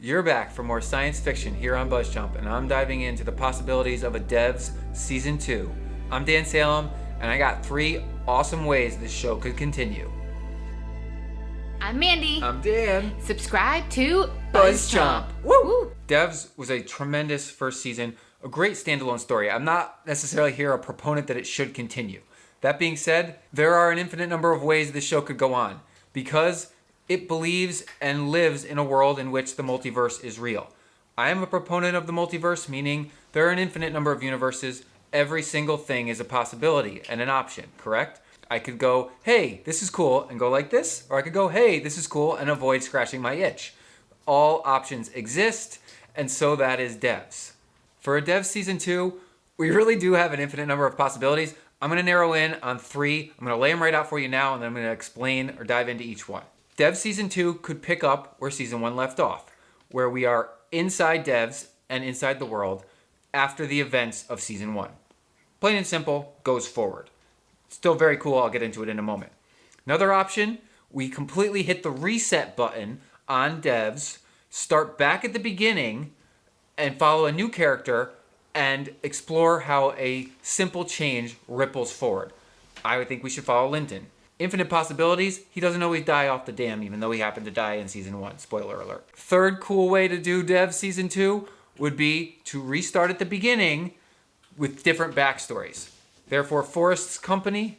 You're back for more science fiction here on BuzzChomp, and I'm diving into the possibilities of a Devs Season 2. I'm Dan Salem, and I got 3 awesome ways this show could continue. I'm Mandi. I'm Dan. Subscribe to BuzzChomp. Woo! Devs was a tremendous first season, a great standalone story. I'm not necessarily here a proponent that it should continue. That being said, there are an infinite number of ways this show could go on, because it believes and lives in a world in which the multiverse is real. I am a proponent of the multiverse, meaning there are an infinite number of universes. Every single thing is a possibility and an option, correct? I could go, hey, this is cool, and go like this, or I could go, hey, this is cool, and avoid scratching my itch. All options exist, and so that is Devs. For a Devs Season 2, we really do have an infinite number of possibilities. I'm going to narrow in on 3. I'm going to lay them right out for you now, and then I'm going to explain or dive into each one. Devs Season 2 could pick up where Season 1 left off, where we are inside Devs and inside the world after the events of Season 1. Plain and simple, goes forward. Still very cool, I'll get into it in a moment. Another option, we completely hit the reset button on Devs, start back at the beginning, and follow a new character and explore how a simple change ripples forward. I would think we should follow Linton. Infinite possibilities, he doesn't always die off the dam, even though he happened to die in Season 1. Spoiler alert. Third cool way to do Devs Season 2 would be to restart at the beginning with different backstories. Therefore, Forrest's company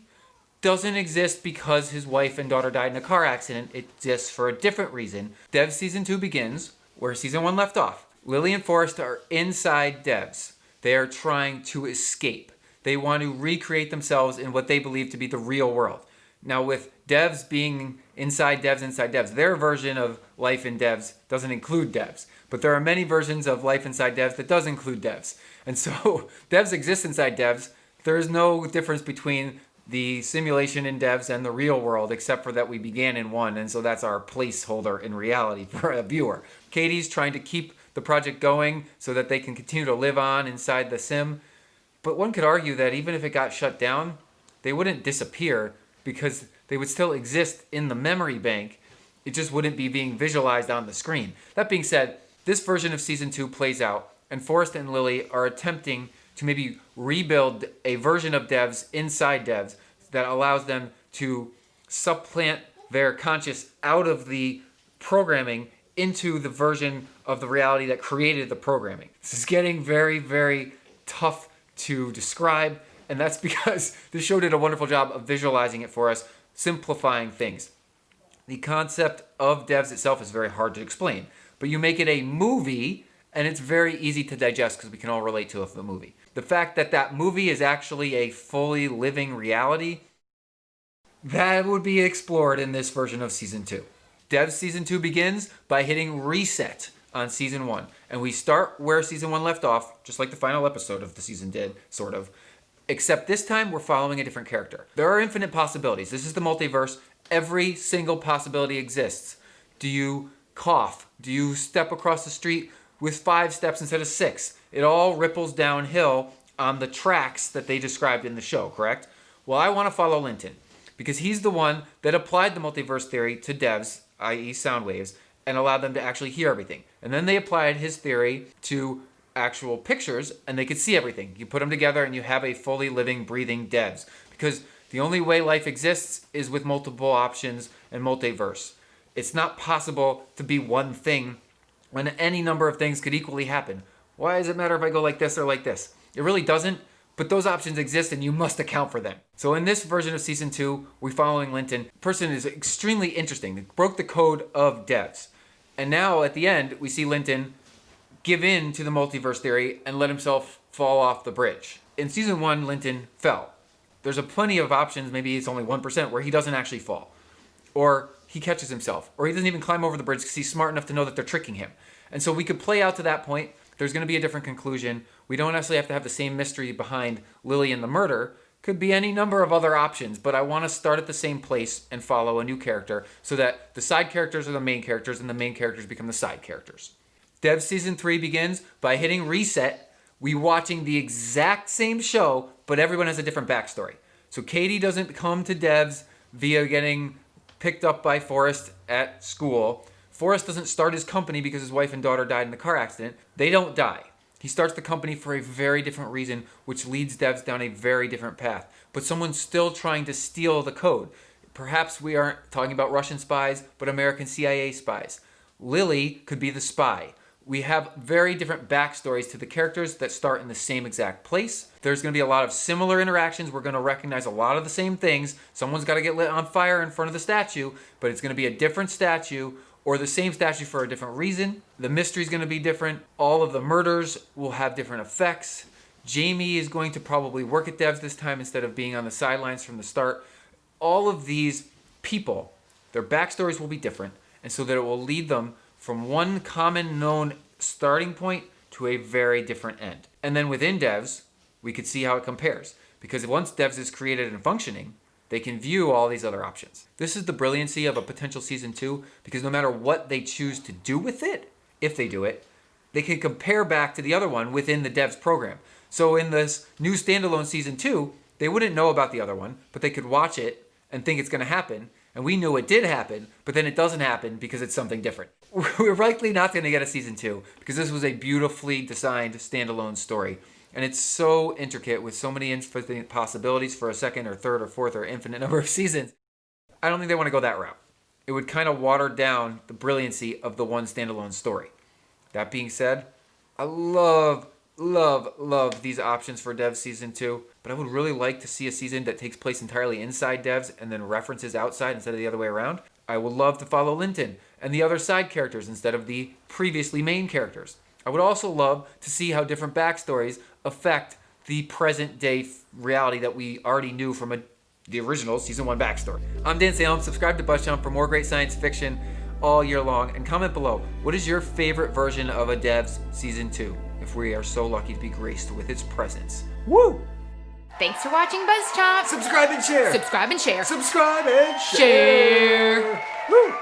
doesn't exist because his wife and daughter died in a car accident. It exists for a different reason. Devs Season 2 begins where Season 1 left off. Lily and Forrest are inside Devs. They are trying to escape. They want to recreate themselves in what they believe to be the real world. Now, with Devs being inside Devs, their version of life in Devs doesn't include Devs. But there are many versions of life inside Devs that does include Devs. And so Devs exists inside Devs. There is no difference between the simulation in Devs and the real world, except for that we began in one, and so that's our placeholder in reality for a viewer. Katie's trying to keep the project going so that they can continue to live on inside the sim. But one could argue that even if it got shut down, they wouldn't disappear, because they would still exist in the memory bank. It just wouldn't be being visualized on the screen. That being said, this version of Season 2 plays out, and Forrest and Lily are attempting to maybe rebuild a version of Devs inside Devs that allows them to supplant their conscious out of the programming into the version of the reality that created the programming. This is getting very, very tough to describe, and that's because the show did a wonderful job of visualizing it for us, simplifying things. The concept of Devs itself is very hard to explain, but you make it a movie, and it's very easy to digest because we can all relate to the movie. The fact that that movie is actually a fully living reality, that would be explored in this version of Season 2. Devs Season 2 begins by hitting reset on Season 1, and we start where Season 1 left off, just like the final episode of the season did, sort of. Except this time, we're following a different character. There are infinite possibilities. This is the multiverse. Every single possibility exists. Do you cough? Do you step across the street with 5 steps instead of 6? It all ripples downhill on the tracks that they described in the show, correct? Well, I want to follow Linton, because he's the one that applied the multiverse theory to Devs, i.e. sound waves, and allowed them to actually hear everything. And then they applied his theory to actual pictures, and they could see everything. You put them together and you have a fully living, breathing Devs, because the only way life exists is with multiple options and multiverse. It's not possible to be one thing when any number of things could equally happen. Why does it matter if I go like this or like this? It really doesn't, but those options exist and you must account for them. So in this version of Season 2, we're following Linton. The person is extremely interesting. They broke the code of Devs. And now at the end, we see Linton give in to the multiverse theory and let himself fall off the bridge. In Season 1, Linton fell. There's a plenty of options, maybe it's only 1%, where he doesn't actually fall. Or he catches himself. Or he doesn't even climb over the bridge because he's smart enough to know that they're tricking him. And so we could play out to that point. There's going to be a different conclusion. We don't necessarily have to have the same mystery behind Lily and the murder. Could be any number of other options, but I want to start at the same place and follow a new character so that the side characters are the main characters and the main characters become the side characters. Devs Season 3 begins by hitting reset. We watching the exact same show, but everyone has a different backstory. So Katie doesn't come to Devs via getting picked up by Forrest at school. Forrest doesn't start his company because his wife and daughter died in a car accident. They don't die. He starts the company for a very different reason, which leads devs down a very different path. But someone's still trying to steal the code. Perhaps we aren't talking about Russian spies, but American CIA spies. Lily could be the spy. We have very different backstories to the characters that start in the same exact place. There's going to be a lot of similar interactions. We're going to recognize a lot of the same things. Someone's got to get lit on fire in front of the statue, but it's going to be a different statue or the same statue for a different reason. The mystery's going to be different. All of the murders will have different effects. Jamie is going to probably work at devs this time instead of being on the sidelines from the start. All of these people, their backstories will be different, and so that it will lead them from one common known starting point to a very different end. And then within devs, we could see how it compares. Because once devs is created and functioning, they can view all these other options. This is the brilliancy of a potential season 2, because no matter what they choose to do with it, if they do it, they can compare back to the other one within the devs program. So in this new standalone season 2, they wouldn't know about the other one, but they could watch it and think it's going to happen. And we knew it did happen, but then it doesn't happen because it's something different. We're likely not going to get a season 2 because this was a beautifully designed standalone story. And it's so intricate with so many infinite possibilities for a second or third or fourth or infinite number of seasons. I don't think they want to go that route. It would kind of water down the brilliancy of the one standalone story. That being said, I love these options for Devs Season 2, but I would really like to see a season that takes place entirely inside Devs and then references outside instead of the other way around. I would love to follow Linton and the other side characters instead of the previously main characters. I would also love to see how different backstories affect the present day reality that we already knew from the original Season 1 backstory. I'm Dan Salem. Subscribe to BuzzChomp for more great science fiction all year long, and comment below, what is your favorite version of a Devs Season 2, if we are so lucky to be graced with its presence. Woo! Thanks for watching BuzzChomp. Subscribe and share! Subscribe and share. Subscribe and share! Share. Woo!